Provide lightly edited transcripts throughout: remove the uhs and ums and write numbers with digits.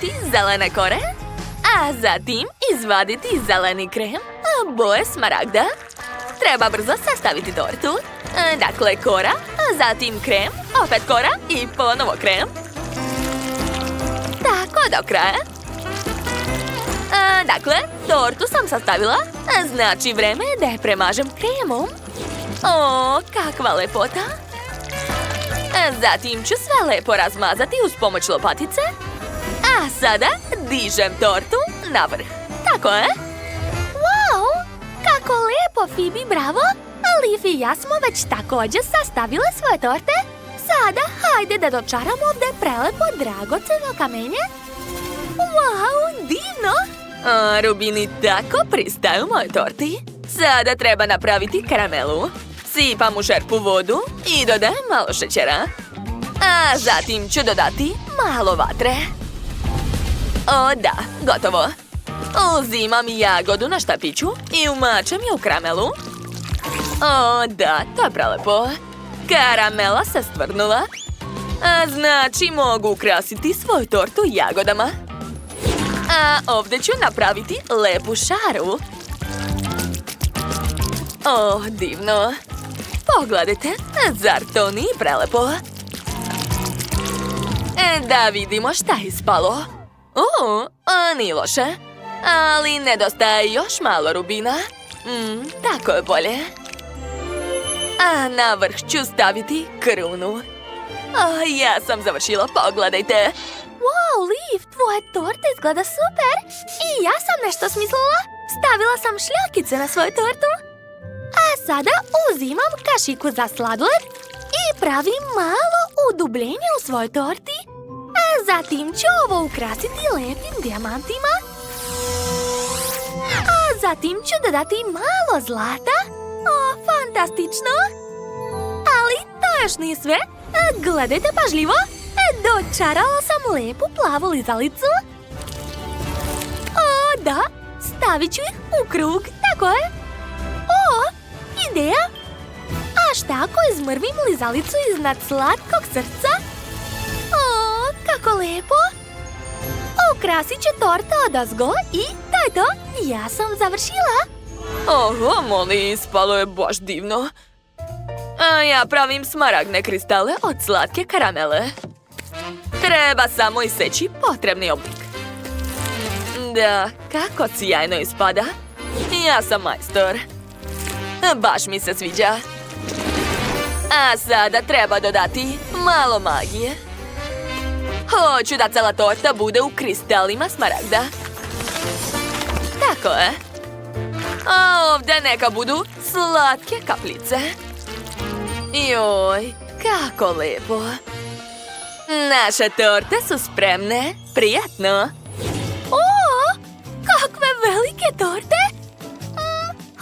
dodati zelene kore, a zatim izvaditi zeleni krem boje smaragda. Treba brzo sastaviti tortu. Dakle, kora, zatim krem, opet kora i ponovo krem. Tako do kraja. Dakle, tortu sam sastavila, znači vreme je da je premažem kremom. O, kakva lepota! Zatim ću sve lepo razmazati uz pomoć lopatice. A sada dižem tortu na vrh. Tako je? Wow! Kako lepo, Phoebe, bravo! Leaf i ja smo već također sastavile svoje torte. Sada hajde da dočaramo ovdje prelepo dragoceno kamenje. Wow, divno! Rubini tako pristaju mojoj torti. Sada treba napraviti karamelu. Sipam u šerpu vodu i dodajem malo šećera. A zatim ću dodati malo vatre. O da, gotovo. Uzimam jagodu na štapiću i umačem je u karamelu. O da, to je prelepo. Karamela se stvrnula. A znači mogu ukrasiti svoju tortu jagodama. A ovdje ću napraviti lepu šaru. O, divno. Pogledajte, zar to nije prelepo? Da vidimo šta je ispalo. Nije loše. Ali nedostaje još malo rubina. Tako je bolje. A na vrh ću staviti krunu. Ja sam završila, pogledajte. Wow, Leaf, tvoja torta izgleda super! I ja sam nešto smislila. Stavila sam šljakice na svoju tortu. A sada uzimam kašiku za sladoled i pravim malo udubljenje u svojoj torti. A zatim ću ovo ukrasiti lepim dijamantima. A zatim ću dodati malo zlata. O, fantastično! Ali to još nije sve. Gledajte pažljivo. Dočarala sam lepu plavu lizalicu. O, da, stavit ću ih u krug, tako je. O, ideja. A šta ako izmrvim lizalicu iznad slatkog srca? O, kako lepo. Ukrasit ću torta odozgo i to je to. Ja sam završila. Oho, Molly, ispalo je baš divno. A ja pravim smaragdne kristale od slatke karamele. Treba samo iseći potrebni oblik. Da, kako sjajno ispada. Ja sam majstor. Baš mi se sviđa. A sada treba dodati malo magije. Hoću da cela torta bude u kristalima smaragda. Tako je. A ovdje neka budu slatke kapljice. Joj, kako lepo. Naše torte su spremne. Prijatno. O, kakve velike torte.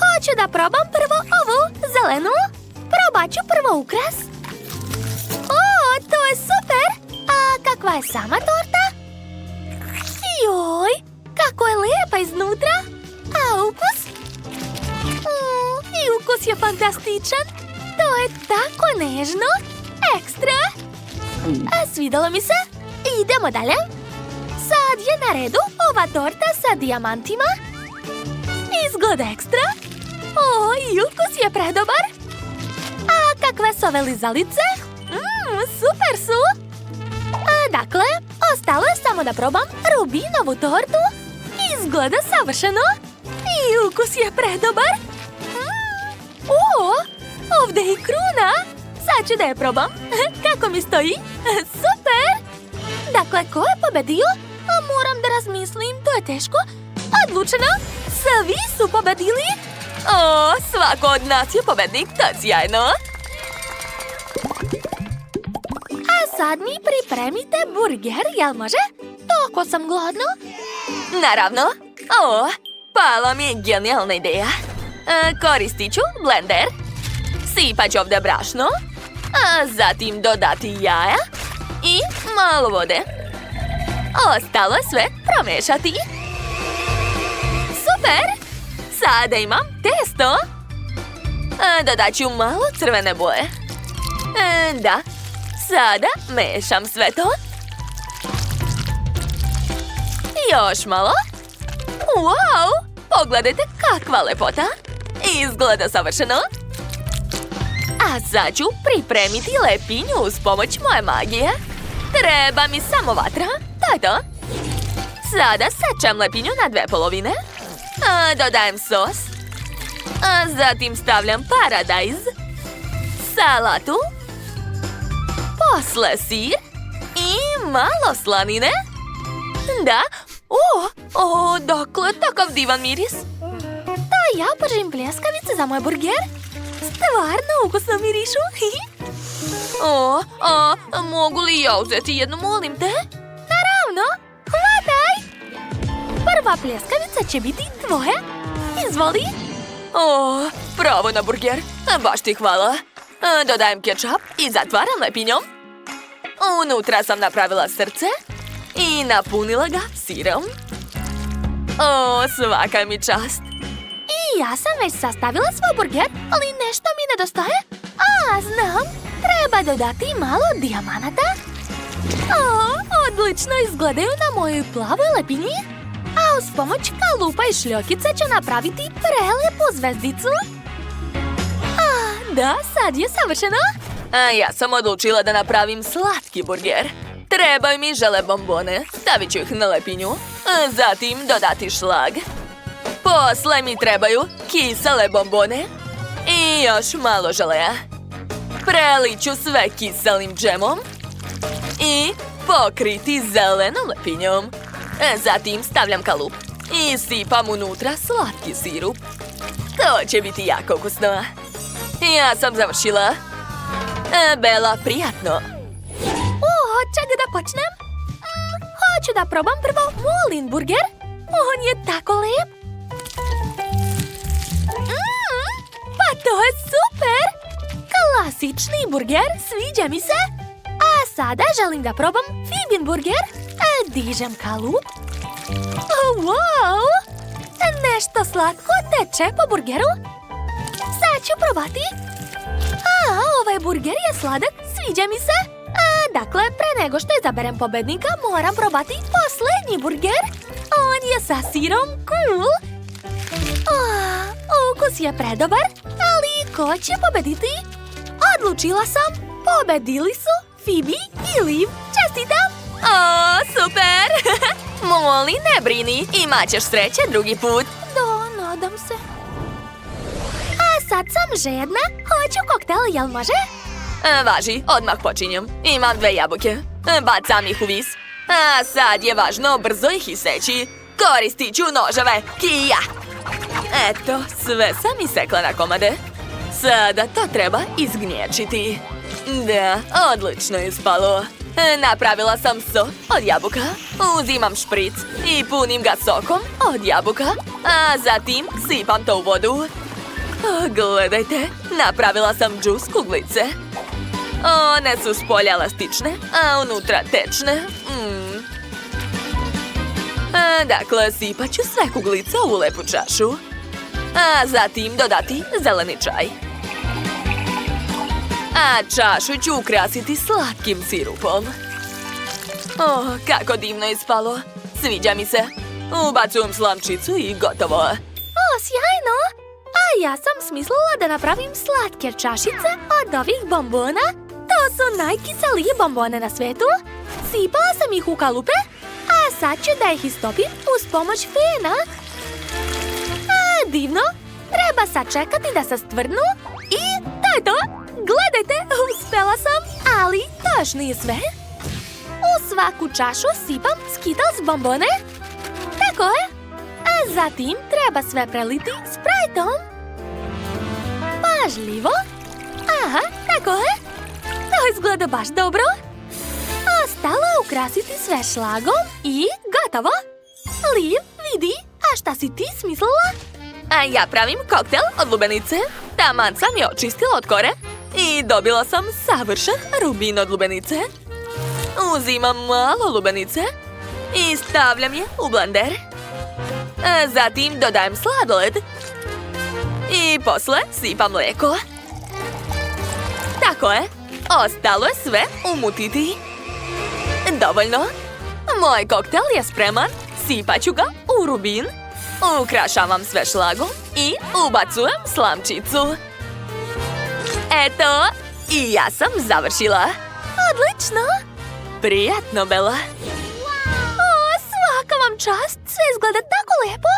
Hoću da probam prvo ovu zelenu. Probat ću prvo ukras. O, to je super. A kakva je sama torta? Joj, kako je lijepa iznutra. A ukus? I ukus je fantastičan. To je tako nežno. Ekstra. Svidalo mi se. Idemo dalje. Sad je na redu ova torta sa dijamantima. Izgleda ekstra. O, i ukus je predobar. A kakve su ove lizalice? Super su. Dakle, ostalo je samo da probam rubinovu tortu. Izgleda savršeno. I ukus je predobar. O, ovdje je i kruna. Sad ću da je probam. Kako mi stoji? Super! Dakle, ko je pobedio? Moram da razmislim, to je teško. Odlučeno, svi su pobedili. O, svako od nas je pobednik, to je sjajno. A sad mi pripremite burger, jel može? Toliko sam gladna. Naravno. O, pala mi je genijalna ideja. Koristit ću blender. Sipat ću ovdje brašno. A zatim dodati jaja i malo vode. Ostalo sve promešati. Super! Sada imam testo. Dodat ću malo crvene boje. Da, sada mešam sve to. Još malo. Wow! Pogledajte kakva lepota. Izgleda savršeno. A sad ću pripremiti lepinju uz pomoć moje magije. Treba mi samo vatra. To je to. Sada sečem lepinju na 2 polovine. Dodajem sos. Zatim stavljam paradajz. Salatu. Posle sir. I malo slanine. Da. Dakle, takav divan miris. Da ja pržim pljeskavice za moj burger. Stvarno ukusno mirišu. Mogu li ja uzeti jednu, molim te? Naravno, hvataj! Prva pljeskavica će biti tvoja. Izvoli. Pravo na burger. Baš ti hvala. Dodajem kečap i zatvaram lepinjom. Unutra sam napravila srce i napunila ga sirom. Svaka mi čast. I ja sam već sastavila svoj burger, ali nešto mi nedostaje. Znam. Treba dodati malo dijamanata. Odlično izgledaju na mojoj plavoj lepinji. A uz pomoć kalupa i šljokice ću napraviti prelepu zvezdicu. Da, sad je savršeno. Ja sam odlučila da napravim slatki burger. Trebaju mi žele bombone. Stavit ću ih na lepinju. Zatim dodati šlag. Posle mi trebaju kisele bombone. I još malo želeja. Preliću sve kiselim džemom. I pokriti zelenom lepinjom. Zatim stavljam kalup. I sipam unutra slatki sirup. To će biti jako ukusno. Ja sam završila. Bela, prijatno. Čekaj da počnem. Hoću da probam prvo Molin burger. On je tako lep. Pa to je super. Klasični burger, sviđa mi se. A sada želim da probam Fibin burger. Dižem kalup. Wow! Nešto slatko teče po burgeru. Sad ću probati. Ovaj burger je sladak, sviđa mi se. Dakle, pre nego što izaberem pobednika, moram probati posljednji burger. On je sa sirom, cool. Ukus je predobar, ali ko će pobediti? Odlučila sam. Pobedili su Phoebe i Liv. Čestitam! Super! Molly, ne brini, imat ćeš sreće drugi put. Da, nadam se. A sad sam žedna. Hoću koktel, jel može? Važi, odmah počinjem. Imam 2 jabuke. Bacam ih u vis. A sad je važno brzo ih iseći. Koristit ću noževe. Kija! Eto, sve sam isekla na komade. Sada to treba izgnječiti. Da, odlično je ispalo. Napravila sam sok od jabuka. Uzimam špric i punim ga sokom od jabuka. A zatim sipam to u vodu. Gledajte, napravila sam džus kuglice. One su spolja elastične, a unutra tečne. Dakle, sipat ću sve kuglice u lepu čašu. A zatim dodati zeleni čaj. A čašu ću ukrasiti slatkim sirupom. Kako divno je ispalo. Sviđa mi se. Ubacujem slamčicu i gotovo. Sjajno! A ja sam smislila da napravim slatke čašice od ovih bombona. To su najkiselije bombone na svetu. Sipala sam ih u kalupe, a sad ću da ih istopim uz pomoć fena. Divno! Treba sačekati da se stvrdnu i to je to! Gledajte, uspela sam, ali to još nije sve. U svaku čašu sipam Skittles bombone. Tako je. A zatim treba sve preliti sprajtom. Pažljivo. Aha, tako je. To izgleda baš dobro. Ostalo je ukrasiti sve šlagom i gotovo. Liv, vidi, a šta si ti smislila? A ja pravim koktel od lubenice. Taman sam je očistila od kore i dobila sam savršen rubin od lubenice. Uzimam malo lubenice i stavljam je u blender. Zatim dodajem sladoled i posle sipam mlijeko. Tako je, ostalo je sve umutiti. Dovoljno. Moj koktel je spreman. sipat ću ga u rubin, ukrašavam sve šlagom i ubacujem slamčicu. Eto, i ja sam završila. Odlično! Prijatno, Bella. O, svaka vam čast, sve izgleda tako lijepo.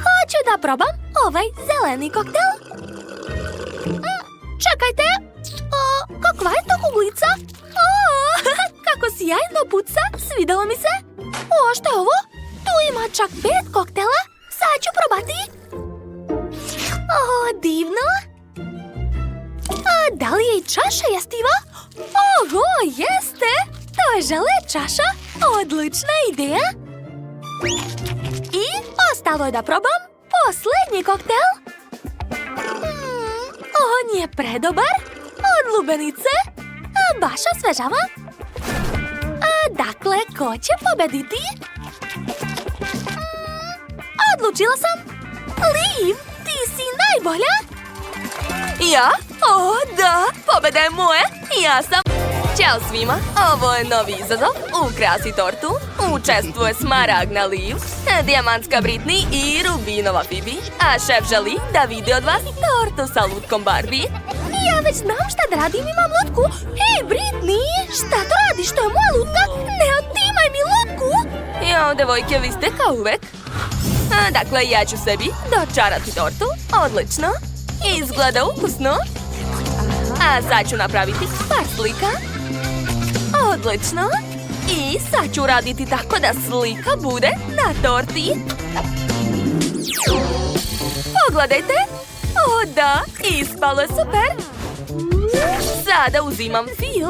Hoću da probam ovaj zeleni koktel. Čekajte, kakva je to kuglica? O, kako sjajno puca, svidelo mi se. O, šta je ovo? Tu ima čak 5 koktela, sad ću probati. O, divno. A da li je i čaša jestiva? Oho, jeste! To je žele čaša, odlična ideja. I ostalo je da probam posljednji koktel. On je predobar, od lubenice, baš osvežava. Dakle, ko će pobediti? Odlučila sam. Liv, ti si najbolja. Ja? O, da, pobjeda je moje. Ja sam. Ćao svima, ovo je novi izazov. Ukrasi tortu. Učestvuje Smaragdna Liv, Dijamantska Britney i Rubinova Phoebe. A šef želi da vidi od vas tortu sa lutkom Barbie. Ja već znam šta da radim, imam lutku. Hej, Britney, šta to radiš? To je moja lutka. Ne otimaj mi lutku. Jao, devojke, vi ste kao uvek. Dakle, ja ću sebi dočarati tortu. Odlično. Izgleda ukusno. A sad ću napraviti par slika. Odlično. I sad ću raditi tako da slika bude na torti. Pogledajte. O da, ispalo je super. Sada uzimam fil.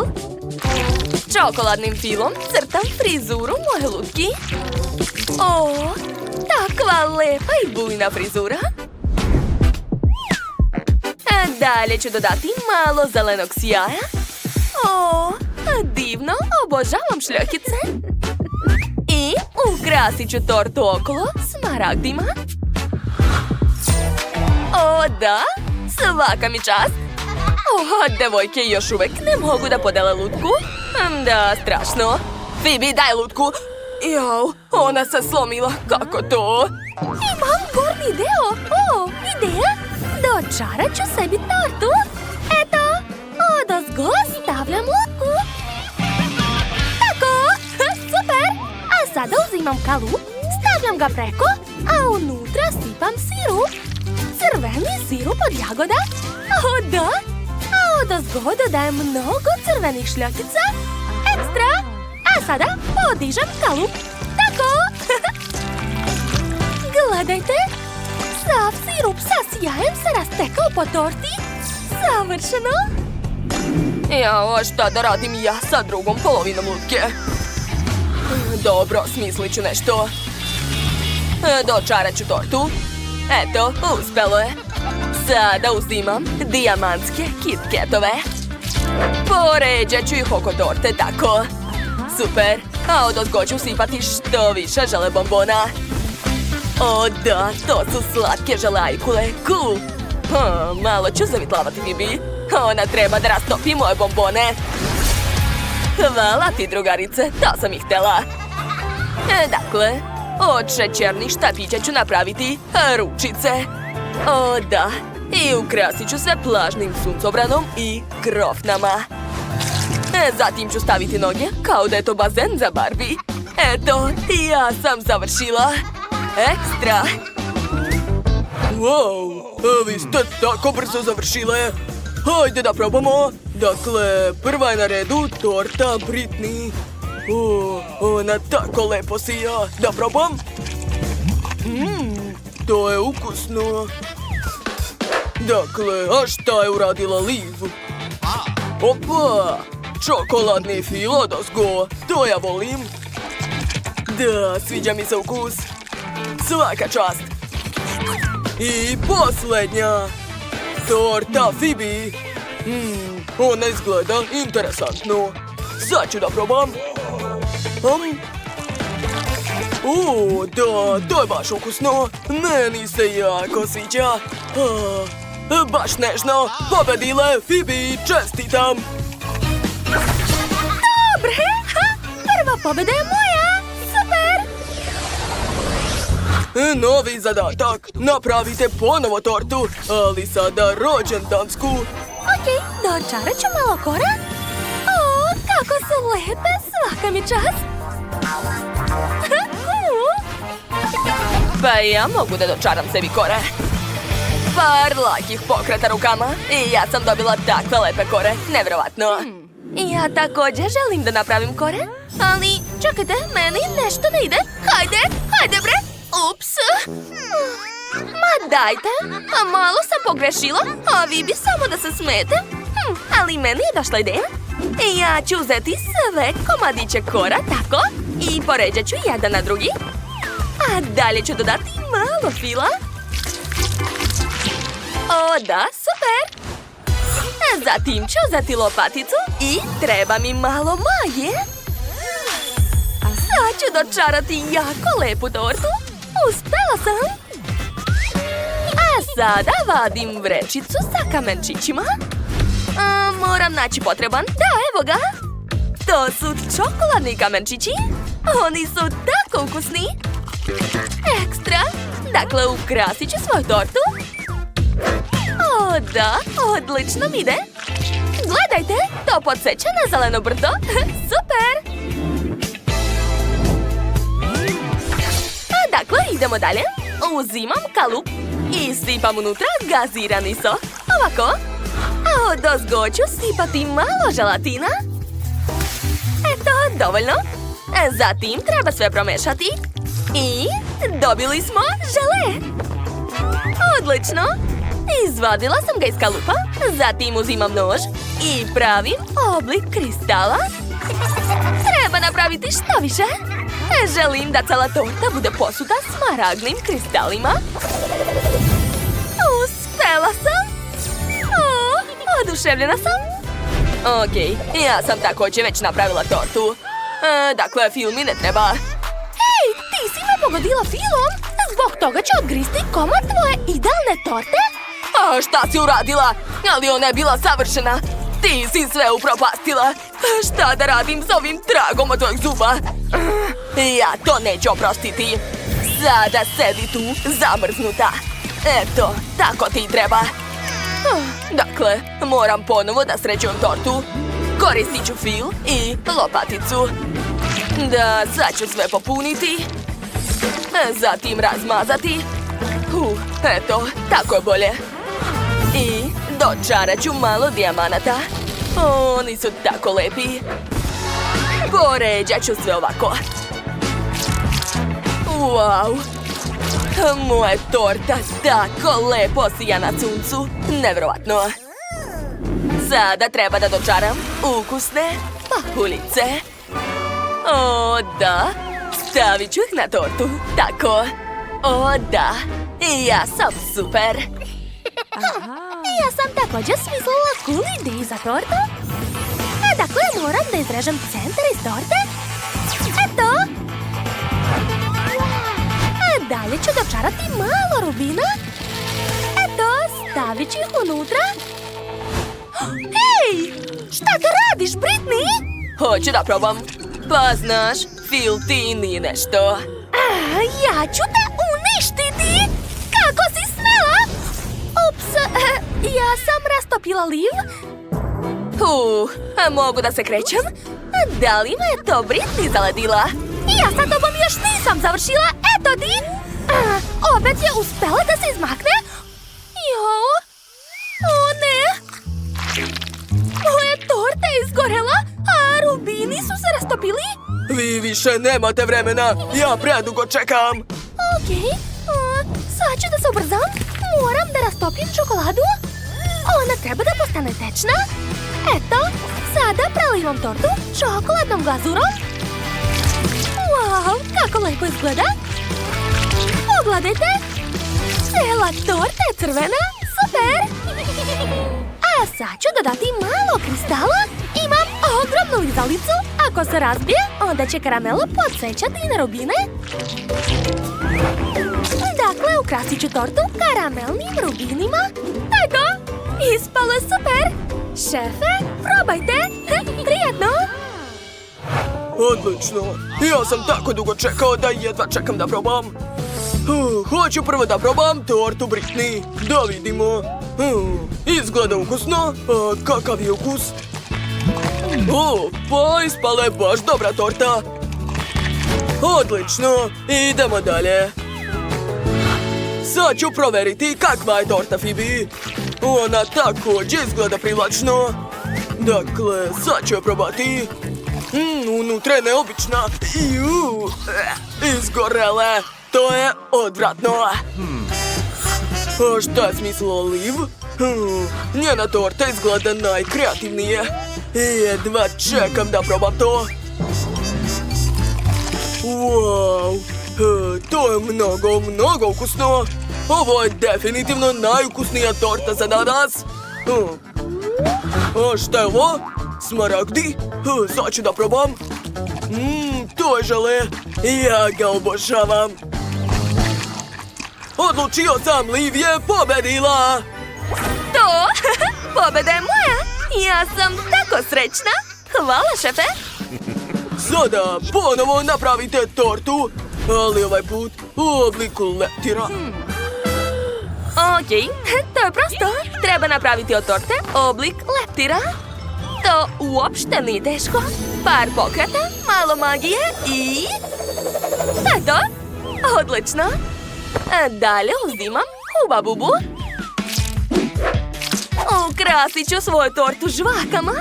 Čokoladnim filom crtam frizuru moje lutki. O, takva lepa i bujna frizura. Dalje ću dodati malo zelenog sjaja. O, divno, obožavam šljokice. I ukrasit ću tortu okolo smaragdima. O, da, svaka mi čast. O, devojke još uvek ne mogu da podele lutku. Da, strašno. Phoebe, daj lutku. Jao, ona se slomila. Kako to? Imam gornji deo. O, ideja. Dočarat ću sebi tortu. Eto, odozgo stavljam lutku. Tako, super. A sada uzimam kalup, stavljam ga preko, a unutra sipam sirup. Crveni sirup od jagoda. O, da. A odozgo dodajem mnogo crvenih šljokica. Ekstra. A sada podižem kalup. Tako. Gledajte. Sav sirup sa sjajem se rastekao po torti. Savršeno. Jao, šta da radim ja sa drugom polovinom lutke? Dobro, smislit ću nešto. Dočarat ću tortu. Eto, uspelo je. Sada uzimam dijamantske kitketove. Poređat ću ih oko torte, tako. Super, a odozgo ću sipati što više žele bombona. O da, to su slatke želajkule, cool. Malo ću zavitlavati Phoebe. Ona treba da rastopi moje bombone. Hvala ti, drugarice, to sam ih htjela. Dakle, od šećernih štapića ću napraviti ručice. O da, i ukrasit ću sve plažnim suncobranom i krofnama. Zatim ću staviti noge kao da je to bazen za Barbie. Eto, ja sam završila. Ekstra! Wow, vi ste tako brzo završile. Hajde da probamo. Dakle, prva je na redu torta Britney. Ona tako lepo sija. Da probam? To je ukusno. Dakle, a šta je uradila Liv? Opa, čokoladni fil odozgo. To ja volim. Da, sviđa mi se ukus. Svaka čast. I posljednja. Torta Phoebe. Ona izgleda interesantno. Sad ću da probam. Da, to je baš ukusno. Meni se jako sviđa. Baš nežno. Pobedile Phoebe, čestitam. Dobre, prva pobjeda je moja. Super. Novi zadatak. Napravite ponovo tortu, ali sada rođendansku. Okej, dočarat ću malo kora. O, kako su lepe, svaka mi čast. Pa i ja mogu da dočaram sebi kore. Par lakih pokreta rukama i ja sam dobila takve lepe kore. Nevjerovatno. Ja također želim da napravim kore, ali čekajte, meni nešto ne ide. Hajde bre. Ups. Ma dajte, a malo sam pogrešila, a vi bi samo da se smete. Ali meni je došla ideja. Ja ću uzeti sve komadiće kora, tako, i poređat ću jedan na drugi. A dalje ću dodati malo fila. O da, super! Zatim ću uzeti lopaticu i treba mi malo magije. A sad ću dočarati jako lepu tortu. Uspela sam! A sada vadim vrećicu sa kamenčićima. Moram naći potreban. Da, evo ga! To su čokoladni kamenčići. Oni su tako ukusni. Ekstra! Dakle, ukrasit ću svoju tortu. O da, odlično mi ide. Gledajte, to podsjeća na zeleno brdo. Super! Dakle, idemo dalje. Uzimam kalup i sipam unutra gazirani sok. Ovako. A odozgo ću sipati malo želatina. Eto, dovoljno. Zatim treba sve promešati. I dobili smo žele. Odlično. Izvadila sam ga iz kalupa. Zatim uzimam nož i pravim oblik kristala. Treba napraviti što više. Želim da cela torta bude posuta smaragdnim kristalima. Uspela sam! O, oduševljena sam! Okej, ja sam također već napravila tortu. Dakle, fil mi ne treba. Hej, ti si me pogodila filom! Zbog toga ću odgristi komad tvoje idealne torte. A šta si uradila? Ali ona je bila savršena. Ti si sve upropastila. Šta da radim s ovim tragom od tvojih zuba? Ja to neću oprostiti. Sada sedi tu, zamrznuta. Eto, tako ti treba. Dakle, moram ponovo da sređujem tortu. Koristit ću fil i lopaticu. Da, sad ću sve popuniti. Zatim razmazati. Eto, tako je bolje. I dočarat ću malo dijamanata. Oni su tako lepi. Poređat ću sve ovako. Wow! Moja torta tako lepo sija na suncu. Nevjerovatno. Sada treba da dočaram ukusne pahuljice. O da, stavit ću ih na tortu. Tako. O da, ja sam super. Ja sam također smislila cool ideju za tortu. Dakle, moram da izrežem centar iz torte. Eto. Dalje ću dočarati malo rubina. Eto, stavit ću ih unutra. Hej! Šta to radiš, Britney? Hoću da probam. Pa znaš, fil ti nije nešto. Ja ću te uništiti! Kako si smela? Ups, ja sam rastopila liv. Mogu da se krećem? Da li me je to Britney zaledila? Ja sa tobom još nisam završila, eto ti! Opet je uspela da se izmakne? Jo! O ne! Moja torta je izgorela, a rubini su se rastopili. Vi više nemate vremena, ja predugo čekam. Okej, sad ću da se ubrzam. Moram da rastopim čokoladu. Ona treba da postane tečna. Eto, sada prelivam tortu čokoladnom glazurom. Wow, kako lepo izgleda. Pogledajte. Cela torta je crvena. Super. A sad ću dodati malo kristala. Imam ogromnu lizalicu. Ako se razbije, onda će karamelo podsjećati na rubine. Dakle, ukrasit ću tortu karamelnim rubinima. Tako, ispalo je super. Šefe, probajte. Prijetno. Odlično. Ja sam tako dugo čekao da jedva čekam da probam. Hoću prvo da probam tortu Britney. Da vidimo. Izgleda ukusno. Kakav je ukus? Pa ispala je baš dobra torta. Odlično. Idemo dalje. Sad ću proveriti kakva je torta Phoebe. Ona također izgleda privlačno. Dakle, sad ću je probati. Unutra je neobična. Izgorele. To je odvratno. A šta je smislo Liv? Njena torta izgleda najkreativnije. Jedva čekam da probam to. Wow, to je mnogo ukusno. Ovo je definitivno najukusnija torta za danas. A šta je ovo? Smaragdi? Sad ću da probam. To je žele. Ja ga obožavam. Odlučio sam, Liv je pobedila. To? Pobeda je moja. Ja sam tako srećna. Hvala, šefe. Sada ponovo napravite tortu, ali ovaj put u obliku leptira. Okej, to je prosto. Treba napraviti od torte oblik leptira. To uopšte nije teško. Par pokreta, malo magije i... To je to. Odlično. Dalje uzimam Huba Bubu. Ukrasit ću svoju tortu žvakama.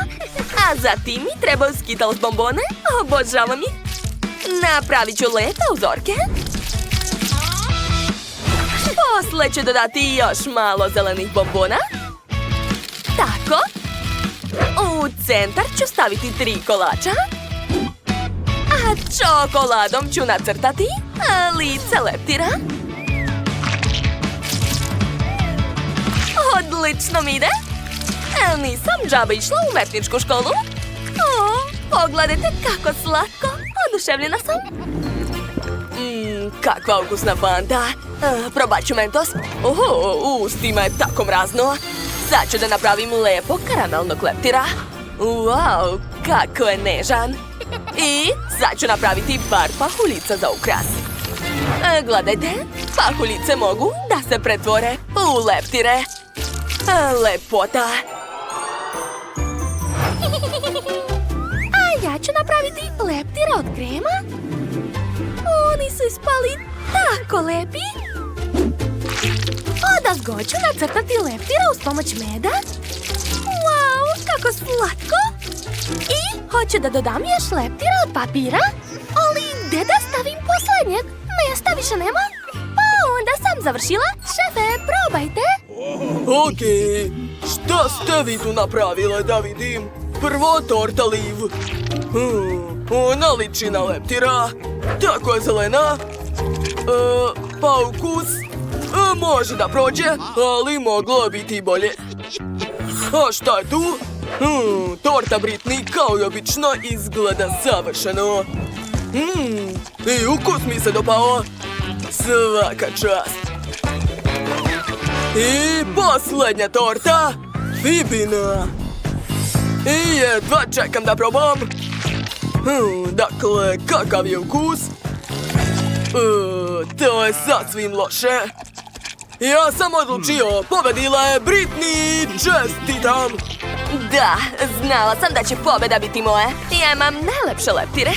A zatim mi trebaju Skittles bombone. Obožavam ih. Napravit ću lepe uzorke. Posle ću dodati još malo zelenih bombona. Tako. U centar ću staviti 3 kolača. A čokoladom ću nacrtati lice leptira. Odlično mi ide. Nisam džaba išla u umetničku školu. Pogledajte kako slatko. Oduševljena sam. Kakva ukusna fanta. Probat ću mentos. U ustima je tako mrazno. Sad ću da napravim lepo karamelnog leptira. Wow, kako je nežan. I sad ću napraviti par pahuljica za ukras. Gledajte, pahuljice mogu da se pretvore u leptire. Lepota. A ja ću napraviti leptire od krema. Oni su ispali tako lepi. Odazgo ću nacrtati leptire uz pomoć meda. Wow, kako slatko. I hoću da dodam još leptira od papira. Ali gde da stavim poslednjeg? Mesta više nema. Pa onda sam završila. Šefe, probajte. Okej, šta ste vi tu napravile da vidim? Prvo torta Liv. Ona liči na leptira. Tako je zelena. Pa ukus može da prođe, ali moglo biti bolje. A šta je tu? Torta Britney kao i obično izgleda savršeno. I ukus mi se dopao. Svaka čast. I posljednja torta, Phoebina. I jedva čekam da probam. Dakle, kakav je ukus? To je sasvim loše. Ja sam odlučio, pobedila je Britney, čestitam. Da, znala sam da će pobeda biti moja. Ja imam najlepše leptire.